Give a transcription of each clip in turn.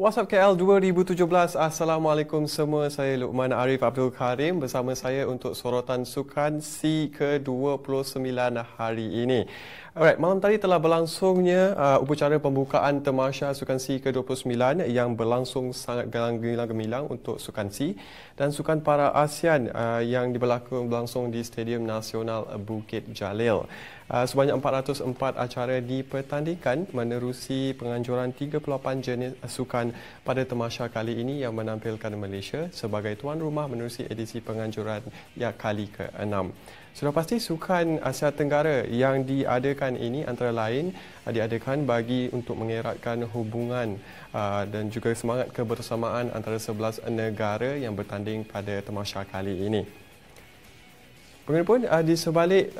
WhatsApp KL 2017. Assalamualaikum semua. Saya Luqman Arif Abdul Karim bersama saya untuk sorotan sukan C ke-29 hari ini. Alright, malam tadi telah berlangsungnya upacara pembukaan Tamasya Sukan C ke-29 yang berlangsung sangat gemilang untuk Sukan C dan Sukan Para ASEAN yang berlangsung di Stadium Nasional Bukit Jalil. Sebanyak 404 acara dipertandingkan menerusi penganjuran 38 jenis sukan pada Tamasya kali ini yang menampilkan Malaysia sebagai tuan rumah menerusi edisi penganjuran yang kali ke-6. Sudah pasti Sukan Asia Tenggara yang diadakan ini antara lain diadakan bagi untuk mengeratkan hubungan dan juga semangat kebersamaan antara 11 negara yang bertanding pada Tamasya kali ini. Bagaimanapun di sebalik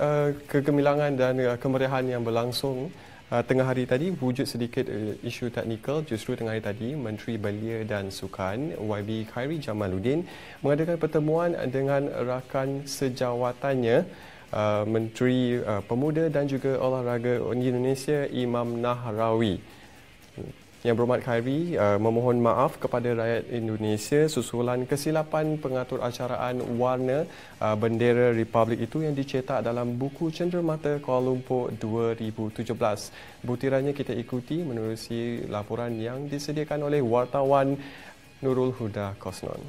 kegemilangan dan kemeriahan yang berlangsung tengah hari tadi, wujud sedikit isu teknikal. Justru tengah hari tadi, Menteri Belia dan Sukan YB Khairi Jamaluddin mengadakan pertemuan dengan rakan sejawatannya Menteri Pemuda dan juga Olahraga Indonesia Imam Nahrawi. Yang Berhormat Khairi memohon maaf kepada rakyat Indonesia susulan kesilapan pengatur acaraan warna bendera Republik itu yang dicetak dalam buku Cenderamata Kuala Lumpur 2017. Butirannya kita ikuti menerusi laporan yang disediakan oleh wartawan Nurul Huda Kosnon.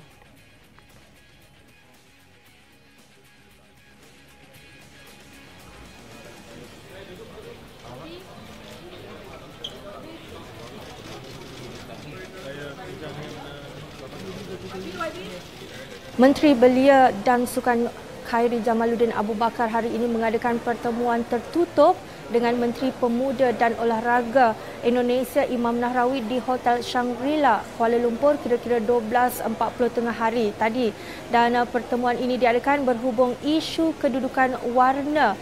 Menteri Belia dan Sukan Khairi Jamaluddin Abu Bakar hari ini mengadakan pertemuan tertutup dengan Menteri Pemuda dan Olahraga Indonesia Imam Nahrawi di Hotel Shangri-La, Kuala Lumpur kira-kira 12.40 tengah hari tadi. Dan pertemuan ini diadakan berhubung isu kedudukan warna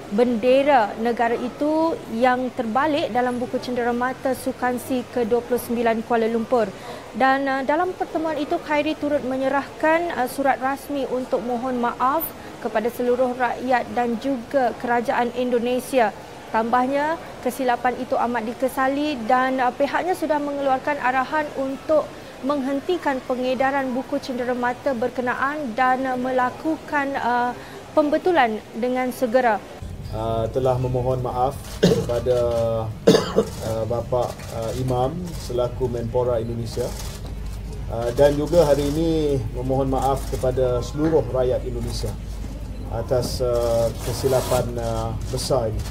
bendera negara itu yang terbalik dalam buku Cenderamata Sukan C ke-29 Kuala Lumpur. Dan dalam pertemuan itu Khairi turut menyerahkan surat rasmi untuk mohon maaf kepada seluruh rakyat dan juga kerajaan Indonesia. Tambahnya, kesilapan itu amat dikesali dan pihaknya sudah mengeluarkan arahan untuk menghentikan pengedaran buku Cenderamata berkenaan dan melakukan pembetulan dengan segera. Telah memohon maaf kepada Bapak Imam selaku Menpora Indonesia dan juga hari ini memohon maaf kepada seluruh rakyat Indonesia atas kesilapan besar ini.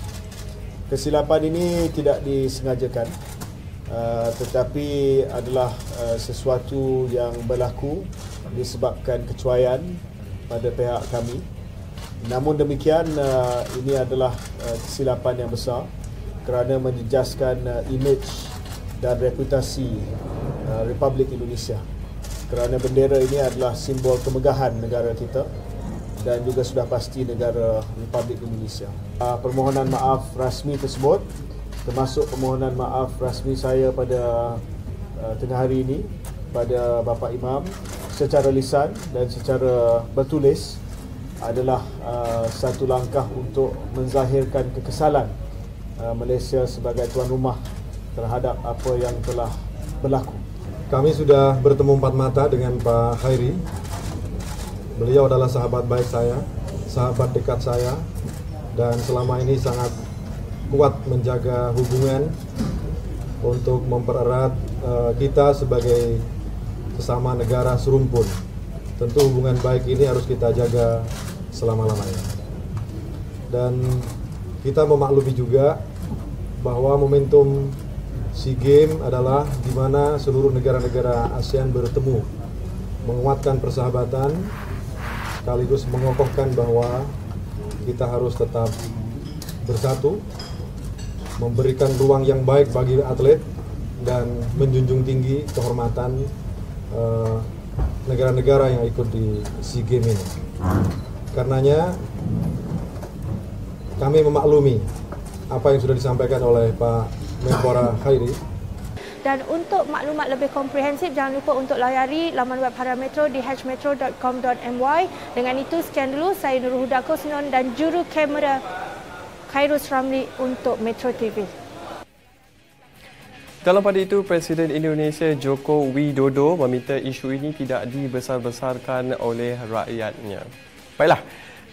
Kesilapan ini tidak disengajakan tetapi adalah sesuatu yang berlaku disebabkan kecuaian pada pihak kami. Namun demikian, ini adalah kesilapan yang besar kerana menjejaskan imej dan reputasi Republik Indonesia. Kerana bendera ini adalah simbol kemegahan negara kita dan juga sudah pasti negara Republik Indonesia. Permohonan maaf rasmi tersebut termasuk permohonan maaf rasmi saya pada tengah hari ini pada Bapak Imam secara lisan dan secara bertulis adalah satu langkah untuk menzahirkan kekesalan Malaysia sebagai tuan rumah terhadap apa yang telah berlaku. Kami sudah bertemu empat mata dengan Pak Khairi. Beliau adalah sahabat baik saya, sahabat dekat saya, dan selama ini sangat kuat menjaga hubungan untuk mempererat kita sebagai sesama negara serumpun. Tentu hubungan baik ini harus kita jaga selama-lamanya. Dan kita memaklumi juga bahwa momentum SEA Games adalah di mana seluruh negara-negara ASEAN bertemu, menguatkan persahabatan, sekaligus mengokohkan bahwa kita harus tetap bersatu, memberikan ruang yang baik bagi atlet, dan menjunjung tinggi kehormatan negara-negara yang ikut di SEA Games ini. Karenanya kami memaklumi apa yang sudah disampaikan oleh Pak Menpora Khairi. Dan untuk maklumat lebih komprehensif, jangan lupa untuk layari laman web Harian Metro di hmetro.com.my. Dengan itu, sekian dulu saya Nurul Huda Kosnon dan juru kamera Khairus Ramli untuk Metro TV. Dalam pada itu, Presiden Indonesia Joko Widodo meminta isu ini tidak dibesar-besarkan oleh rakyatnya. Baiklah,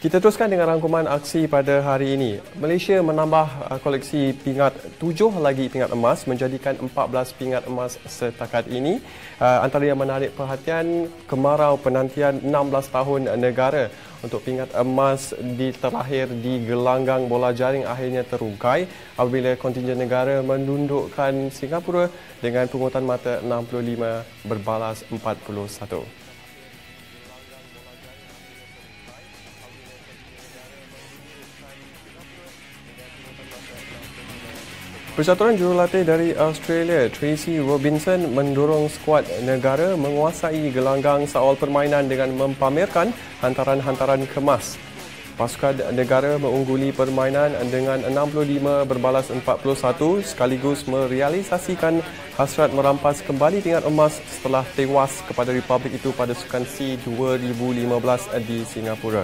kita teruskan dengan rangkuman aksi pada hari ini. Malaysia menambah koleksi pingat 7 lagi pingat emas menjadikan 14 pingat emas setakat ini. Antara yang menarik perhatian, kemarau penantian 16 tahun negara untuk pingat emas terakhir di gelanggang bola jaring akhirnya terungkai apabila kontingen negara menundukkan Singapura dengan pungutan mata 65 berbalas 41. Persatuan Jurulatih dari Australia, Tracy Robinson, mendorong skuad negara menguasai gelanggang soal permainan dengan mempamerkan hantaran-hantaran kemas. Pasukan negara mengungguli permainan dengan 65 berbalas 41 sekaligus merealisasikan hasrat merampas kembali pingat emas setelah tewas kepada Republik itu pada Sukan C 2015 di Singapura.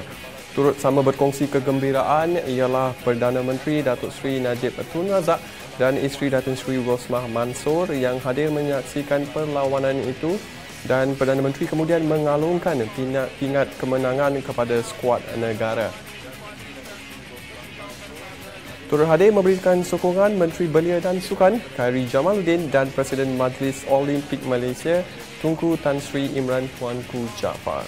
Turut sama berkongsi kegembiraan ialah Perdana Menteri Datuk Seri Najib Tun Razak dan isteri Datin Seri Rosmah Mansor yang hadir menyaksikan perlawanan itu, dan Perdana Menteri kemudian mengalungkan pingat kemenangan kepada skuad negara. Turut hadir memberikan sokongan Menteri Belia dan Sukan Khairy Jamaluddin dan Presiden Majlis Olimpik Malaysia Tunku Tan Sri Imran Tuanku Jaafar.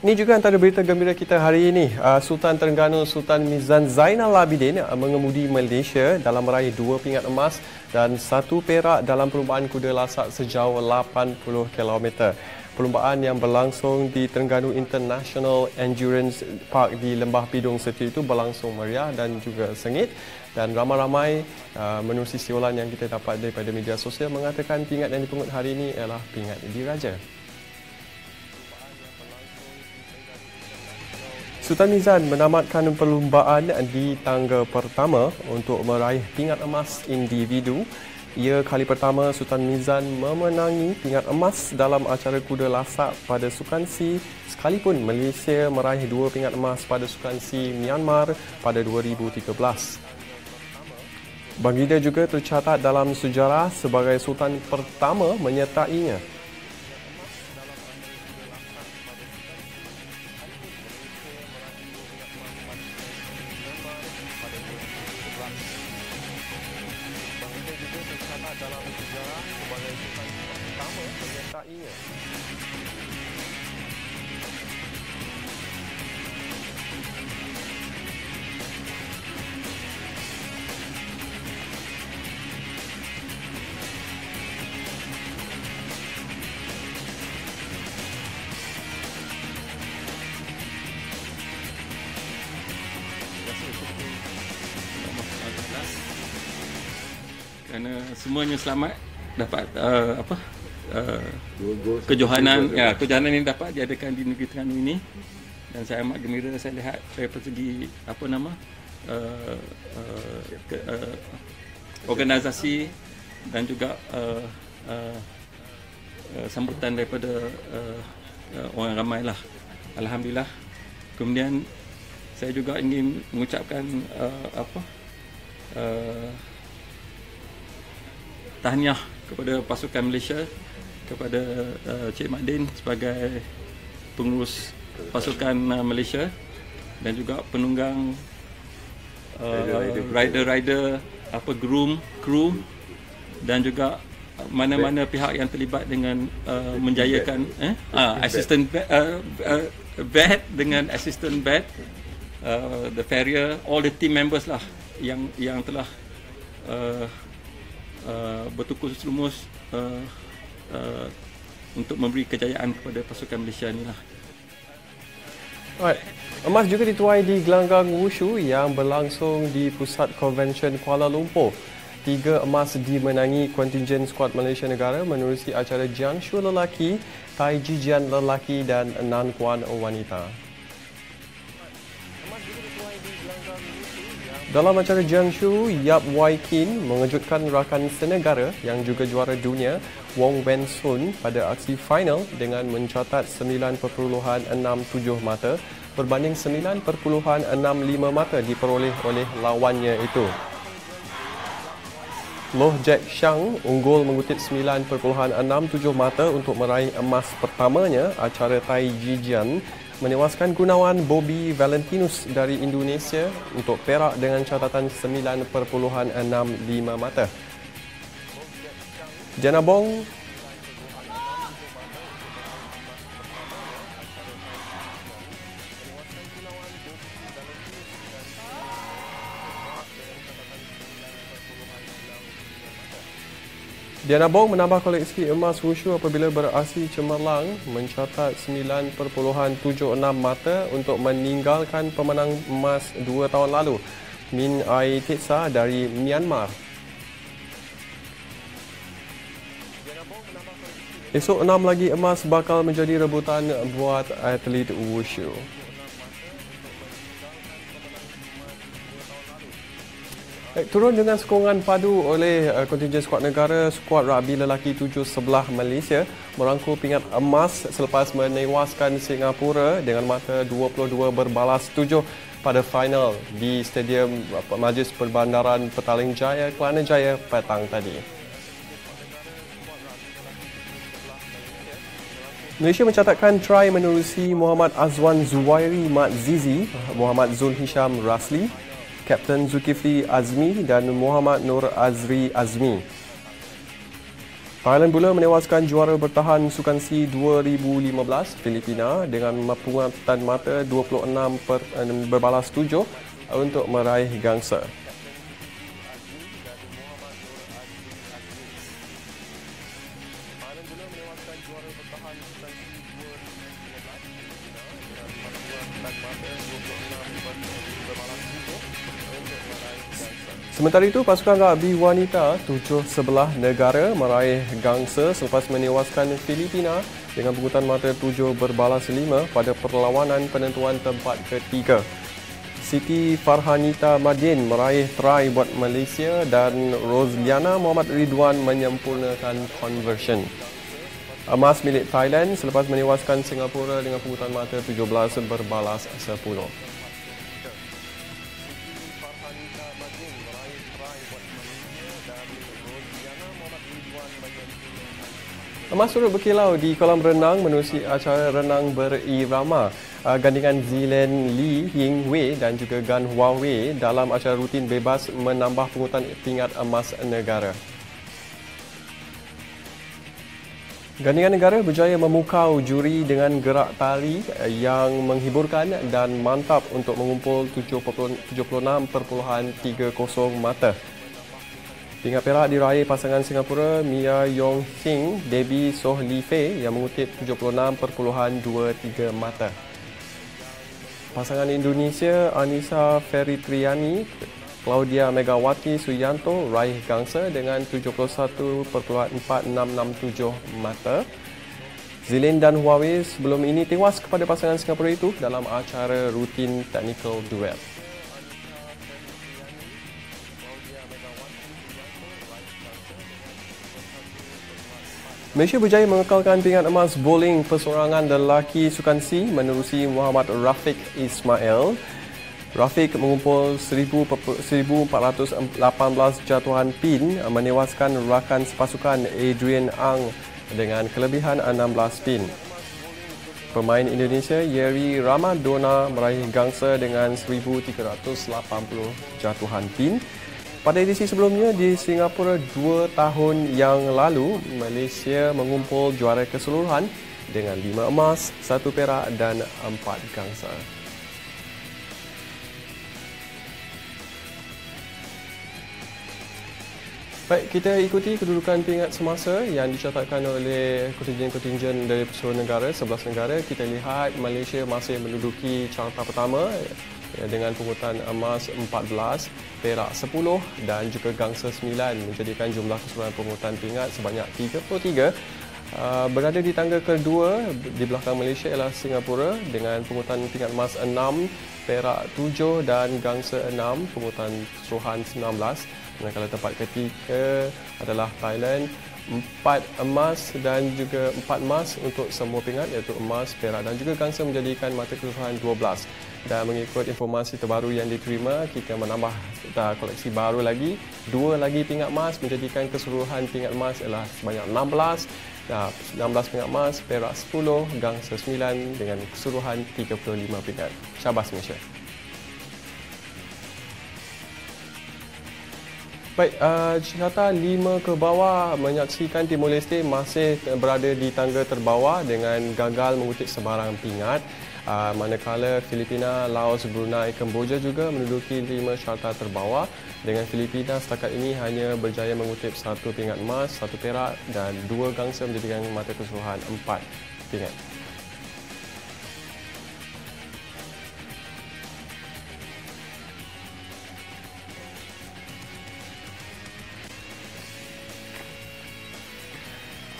Ini juga antara berita gembira kita hari ini. Sultan Terengganu Sultan Mizan Zainal Abidin mengemudi Malaysia dalam meraih 2 pingat emas dan 1 perak dalam perlumbaan kuda lasak sejauh 80 km. Perlumbaan yang berlangsung di Terengganu International Endurance Park di Lembah Bidung Setia itu berlangsung meriah dan juga sengit, dan ramai-ramai menerusi siulan yang kita dapat daripada media sosial mengatakan pingat yang dipungut hari ini ialah pingat diraja. Sultan Mizan menamatkan perlumbaan di tangga pertama untuk meraih pingat emas individu. Ia kali pertama Sultan Mizan memenangi pingat emas dalam acara kuda lasak pada Sukan C, sekalipun Malaysia meraih 2 pingat emas pada Sukan C Myanmar pada 2013. Baginda juga tercatat dalam sejarah sebagai Sultan pertama menyertainya. Kerana semuanya selamat dapat kejohanan ini dapat diadakan di negeri Terengganu ini, dan saya amat gembira saya lihat dari segi organisasi dan juga sambutan daripada orang ramai lah. Alhamdulillah. Kemudian saya juga ingin mengucapkan tahniah kepada pasukan Malaysia, kepada Cik Mak Din sebagai pengurus pasukan Malaysia, dan juga penunggang rider, groom, kru, dan juga mana-mana pihak yang terlibat dengan menjayakan assistant vet dengan assistant vet, the farrier, all the team members lah yang telah bertukus lumus untuk memberi kejayaan kepada pasukan Malaysia ni lah. Alright. Emas juga dituai di gelanggang wushu yang berlangsung di Pusat Konvensyen Kuala Lumpur. 3 emas dimenangi kontingen skuad Malaysia Negara menerusi acara Jiangsu lelaki, Tai Chi Jian lelaki dan Nan Kuan wanita. Dalam acara Jiangsu, Yap Wai Kin mengejutkan rakan senegara yang juga juara dunia, Wong Wen Sun, pada aksi final dengan mencatat 9.67 mata berbanding 9.65 mata diperoleh oleh lawannya itu. Loh Jack Shang unggul mengutip 9.67 mata untuk meraih emas pertamanya acara Tai Jijian, menewaskan gunawan Bobby Valentinus dari Indonesia untuk perak dengan catatan 9.65 mata. Jana Bong Diana Bong menambah koleksi emas wushu apabila beraksi cemerlang mencatat 9.76 mata untuk meninggalkan pemenang emas 2 tahun lalu, Min Aung Tetsa dari Myanmar. Esok 6 lagi emas bakal menjadi rebutan buat atlet wushu. Turun dengan sokongan padu oleh kontingen skuad negara, skuad rugby lelaki 7-11 Malaysia merangkul pingat emas selepas menewaskan Singapura dengan mata 22-7 pada final di Stadium Majlis Perbandaran Petaling Jaya, Kelana Jaya petang tadi. Malaysia mencatatkan try menerusi Muhammad Azwan Zuwairi Mat Zizi, Muhammad Zul Hisham Rasli, Kapten Zulkifli Azmi dan Muhammad Nur Azri Azmi. Thailand pula menewaskan juara bertahan Sukan C 2015 Filipina dengan pengumpulan mata 26/7 untuk meraih gangsa. Sementara itu, pasukan rugby wanita 7-11 negara meraih gangsa selepas menewaskan Filipina dengan pungutan mata 7/5 pada perlawanan penentuan tempat ketiga. Siti Farhanita Madin meraih try buat Malaysia dan Rosliana Muhammad Ridwan menyempurnakan conversion. Emas milik Thailand selepas menewaskan Singapura dengan pungutan mata 17/10. Emas turut berkilau di kolam renang menerusi acara renang berirama gandingan Zilen Lee Ying Wei dan juga Gan Hua Wei dalam acara rutin bebas menambah pungutan pingat emas negara. Gandingan negara berjaya memukau juri dengan gerak tali yang menghiburkan dan mantap untuk mengumpul 76.30 mata. Pingat perak diraih pasangan Singapura Mia Yong Sing, Debbie Soh Li Fei yang mengutip 76.23 mata. Pasangan Indonesia Anissa Feritriani, Claudia Megawati Suyanto raih gangsa dengan 71.4667 mata. Zilin dan Huawei sebelum ini tewas kepada pasangan Singapura itu dalam acara rutin technical duel. Malaysia berjaya mengekalkan pingat emas bowling persorangan lelaki Sukan C menerusi Muhammad Rafiq Ismail. Rafiq mengumpul 1,418 jatuhan pin menewaskan rakan sepasukan Adrian Ang dengan kelebihan 16 pin. Pemain Indonesia Yeri Ramadona meraih gangsa dengan 1,380 jatuhan pin. Pada edisi sebelumnya di Singapura 2 tahun yang lalu, Malaysia mengumpul juara keseluruhan dengan 5 emas, 1 perak dan 4 gangsa. Baik, kita ikuti kedudukan pingat semasa yang dicatatkan oleh kontingen-kontingen dari seluruh negara, 11 negara. Kita lihat Malaysia masih menduduki carta pertama dengan pungutan emas 14, perak 10 dan juga gangsa 9 menjadikan jumlah keseluruhan pungutan pingat sebanyak 33. Berada di tangga kedua di belakang Malaysia ialah Singapura dengan pungutan tingkat emas 6, perak 7 dan gangsa 6, pungutan keseluruhan 19. Manakala tempat ketiga adalah Thailand, 4 emas dan juga 4 emas untuk semua pingat iaitu emas, perak dan juga gangsa menjadikan mata keseluruhan 12. Dan mengikut informasi terbaru yang diterima, kita menambah koleksi baru lagi, 2 lagi pingat emas menjadikan keseluruhan pingat emas ialah sebanyak 16. 16 pingat emas, perak 10, gangsa 9 dengan keseluruhan 35 pingat. Syabas Malaysia. Baik, Jakarta 5 ke bawah menyaksikan Timor Leste masih berada di tangga terbawah dengan gagal mengutip sebarang pingat. Manakala Filipina, Laos, Brunei, Kemboja juga menduduki 5 syarta terbawah dengan Filipina setakat ini hanya berjaya mengutip 1 pingat emas, 1 perak dan 2 gangsa menjadikan mata keseluruhan 4 pingat.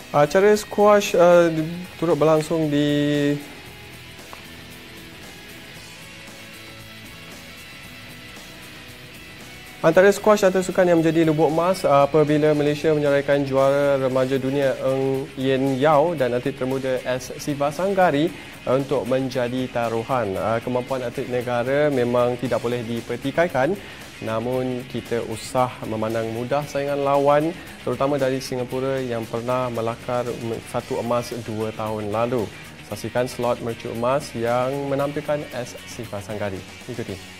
Acara squash turut berlangsung di antara squash atau sukan yang menjadi lubuk emas apabila Malaysia menyeraikan juara remaja dunia Ng Yen Yao dan atlet termuda S. Sivasanggari untuk menjadi taruhan. Kemampuan atlet negara memang tidak boleh dipertikaikan, namun kita usah memandang mudah saingan lawan terutama dari Singapura yang pernah melakar 1 emas 2 tahun lalu. Saksikan slot mercu emas yang menampilkan S. Sivasanggari. Ikuti.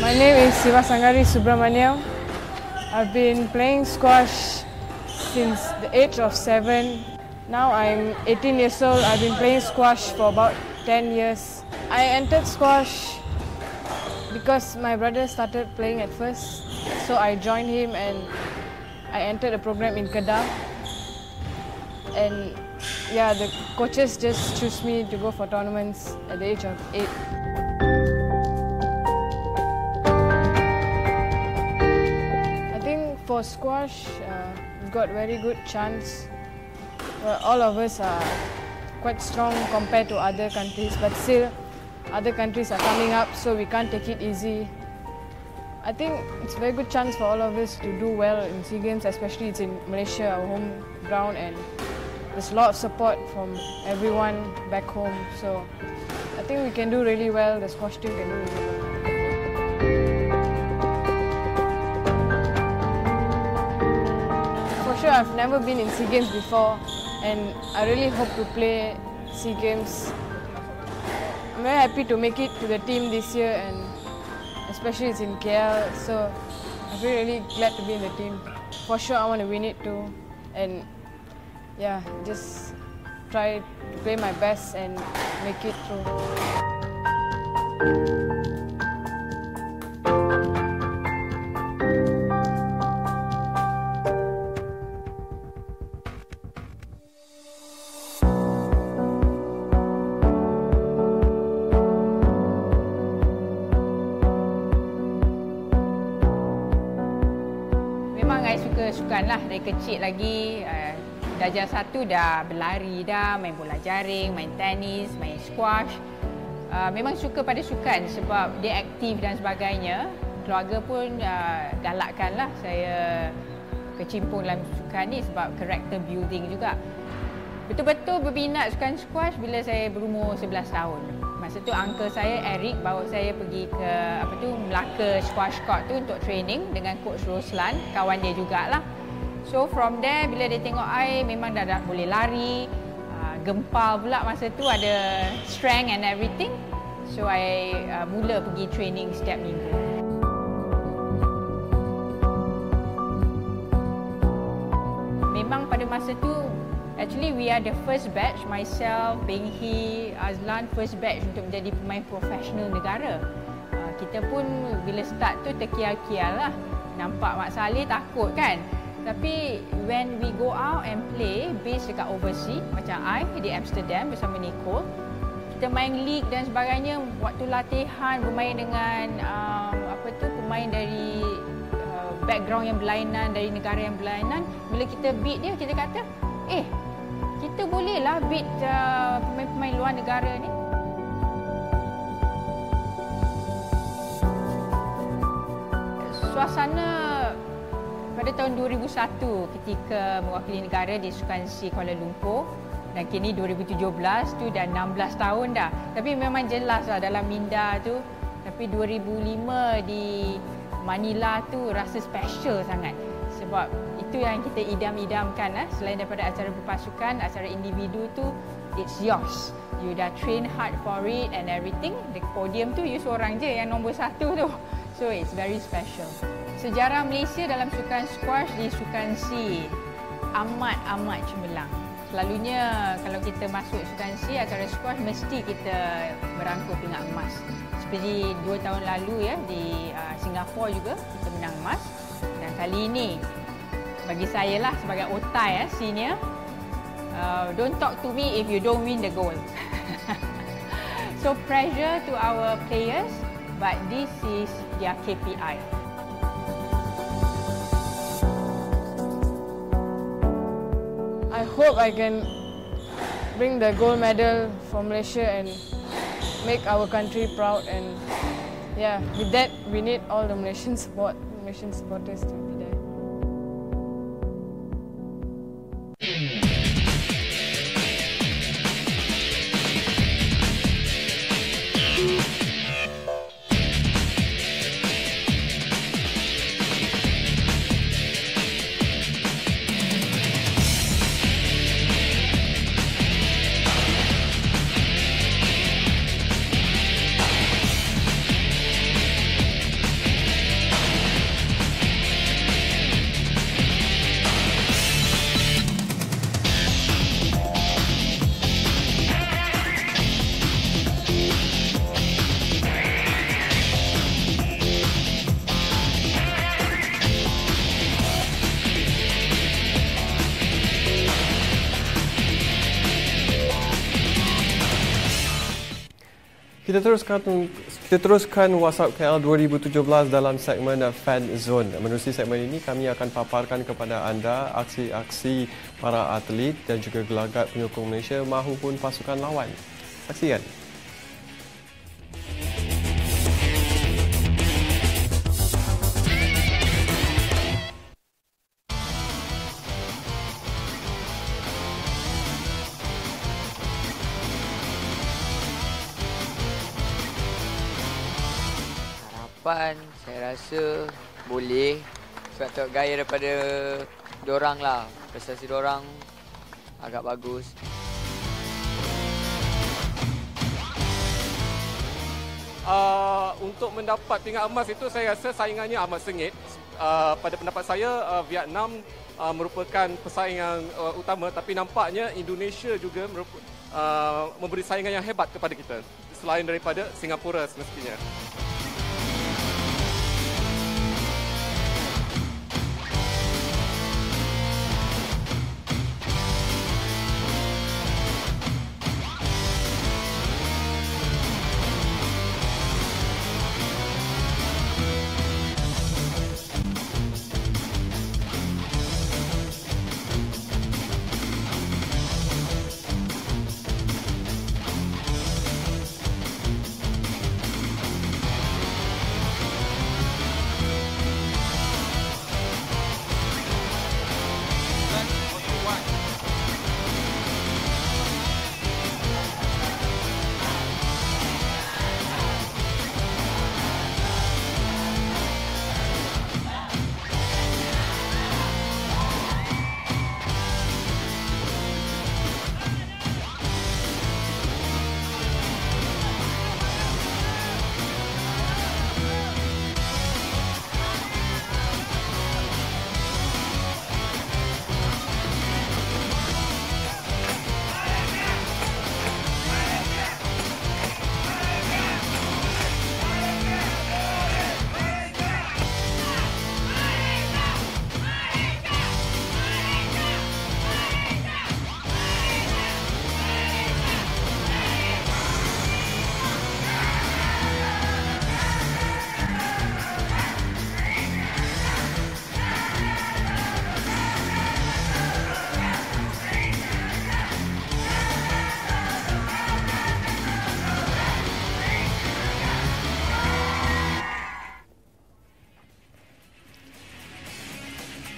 My name is Sivasanggari Subramaniam. I've been playing squash since the age of 7. Now I'm 18 years old. I've been playing squash for about 10 years. I entered squash because my brother started playing at first. So I joined him and I entered a program in Kedah. And yeah, the coaches just choose me to go for tournaments at the age of 8. For squash, we've got very good chance. Well, all of us are quite strong compared to other countries, but still other countries are coming up, so we can't take it easy. I think it's a very good chance for all of us to do well in SEA Games, especially it's in Malaysia, our home ground, and there's a lot of support from everyone back home. So I think we can do really well, the squash team can do really well. Sure, I've never been in SEA Games before and I really hope to play SEA Games. I'm very happy to make it to the team this year and especially it's in KL, so I feel really glad to be in the team. For sure I want to win it too and yeah, just try to play my best and make it through. Sukan lah dari kecil lagi, darjah 1 dah berlari dah, main bola jaring, main tenis, main squash. Memang suka pada sukan sebab dia aktif dan sebagainya. Keluarga pun galakkanlah saya kecimpung dalam sukan ni sebab character building juga. Betul-betul berminat sukan squash bila saya berumur 11 tahun. Masa tu uncle saya Eric bawa saya pergi ke Melaka Squash Court tu untuk training dengan coach Roslan, kawan dia jugalah. So from there bila dia tengok I memang dah boleh lari, gempal pula masa tu ada strength and everything. So I mula pergi training setiap minggu. Memang pada masa tu actually we are the first batch, myself, Beng Hee, Azlan, first batch untuk menjadi pemain profesional negara. Kita pun bila start tu terkial-kial lah. Nampak Mak Saleh takut kan. Tapi when we go out and play base dekat overseas, macam I di Amsterdam bersama Nicole, kita main league dan sebagainya, waktu latihan bermain dengan pemain dari background yang berlainan, dari negara yang berlainan, bila kita beat dia, kita kata kita bolehlah beat pemain-pemain luar negara ni. Suasana pada tahun 2001 ketika mewakili negara di Sukan Si Kuala Lumpur, dan kini 2017 tu dah 16 tahun dah. Tapi memang jelas lah dalam minda tu. Tapi 2005 di Manila tu rasa special sangat. Sebab itu yang kita idam-idamkan. Selain daripada acara berpasukan, acara individu tu, it's yours. You dah train hard for it and everything. The podium tu you seorang je yang nombor 1 tu. So it's very special. Sejarah Malaysia dalam sukan squash di Sukan Si amat cemerlang. Selalunya kalau kita masuk Sukan Si, acara squash mesti kita merangkul pingat emas. Seperti 2 tahun lalu di Singapura juga kita menang emas. Dan kali ini bagi saya lah sebagai otai senior, don't talk to me if you don't win the gold. So pressure to our players, but this is their KPI. I hope I can bring the gold medal for Malaysia and make our country proud. And with that, we need all the Malaysian supporters to be there. Kita teruskan WhatsApp KL 2017 dalam segmen Fan Zone. Menerusi segmen ini, kami akan paparkan kepada anda aksi-aksi para atlet dan juga gelagat penyokong Malaysia mahupun pasukan lawan. Saksikan. Saya rasa boleh sebab tengok gaya daripada diorang lah. Prestasi diorang agak bagus. Untuk mendapat pingat emas itu saya rasa saingannya amat sengit. Pada pendapat saya Vietnam merupakan persaingan utama, tapi nampaknya Indonesia juga memberi saingan yang hebat kepada kita selain daripada Singapura semestinya.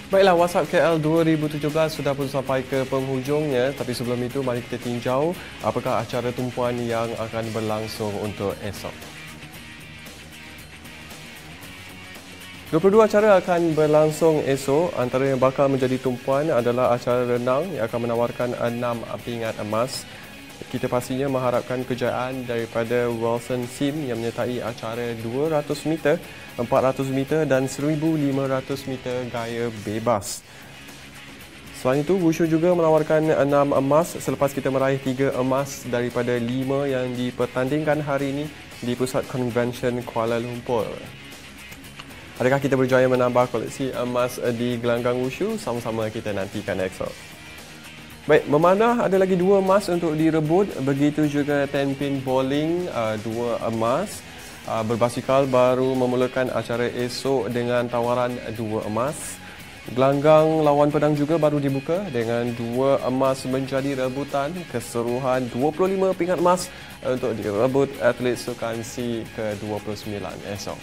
Baiklah, WhatsApp KL 2017 sudah pun sampai ke penghujungnya. Tapi sebelum itu, mari kita tinjau apakah acara tumpuan yang akan berlangsung untuk esok. 22 acara akan berlangsung esok. Antara yang bakal menjadi tumpuan adalah acara renang yang akan menawarkan 6 pingat emas. Kita pastinya mengharapkan kejayaan daripada Wilson Sim yang menyertai acara 200 meter, 400 meter dan 1500 meter gaya bebas. Selain itu, Wushu juga menawarkan 6 emas selepas kita meraih 3 emas daripada 5 yang dipertandingkan hari ini di Pusat Convention Kuala Lumpur. Adakah kita berjaya menambah koleksi emas di gelanggang Wushu? Sama-sama kita nantikan esok. Baik, memanah ada lagi 2 emas untuk direbut. Begitu juga 10 pin bowling, 2 emas. Berbasikal baru memulakan acara esok dengan tawaran 2 emas. Gelanggang lawan pedang juga baru dibuka dengan 2 emas menjadi rebutan. Keseluruhan 25 pingat emas untuk direbut atlet sukan C ke-29 esok.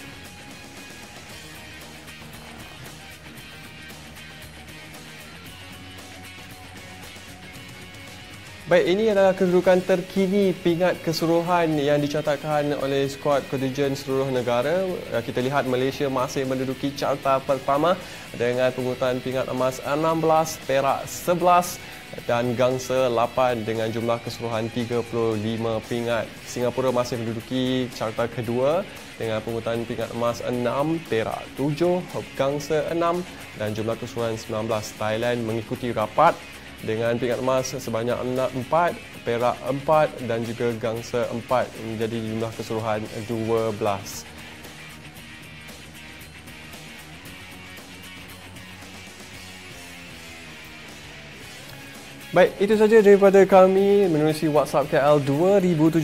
Baik, ini adalah kedudukan terkini pingat keseluruhan yang dicatatkan oleh skuad kontijen seluruh negara. Kita lihat Malaysia masih menduduki carta pertama dengan pungutan pingat emas 16, perak 11 dan gangsa 8 dengan jumlah keseluruhan 35 pingat. Singapura masih menduduki carta kedua dengan pungutan pingat emas 6, perak 7, gangsa 6 dan jumlah keseluruhan 19. Thailand mengikuti rapat dengan pingat emas sebanyak 4, perak 4 dan juga gangsa 4 menjadi jumlah keseluruhan 12. Baik, itu saja daripada kami menerusi WhatsApp KL 2017.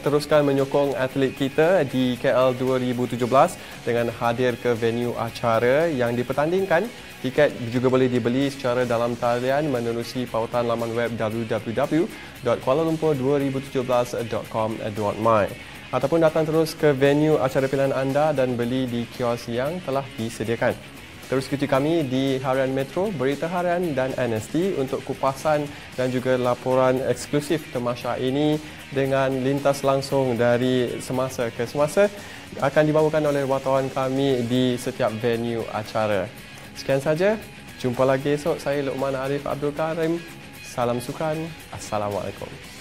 Teruskan menyokong atlet kita di KL 2017 dengan hadir ke venue acara yang dipertandingkan. Tiket juga boleh dibeli secara dalam talian menerusi pautan laman web www.kualalumpur2017.com.my ataupun datang terus ke venue acara pilihan anda dan beli di kios yang telah disediakan. Terus ikuti kami di Harian Metro, Berita Harian dan NST untuk kupasan dan juga laporan eksklusif temasya ini dengan lintas langsung dari semasa ke semasa akan dibawakan oleh wartawan kami di setiap venue acara. Sekian saja. Jumpa lagi esok. Saya Luqman Arif Abdul Karim. Salam sukan. Assalamualaikum.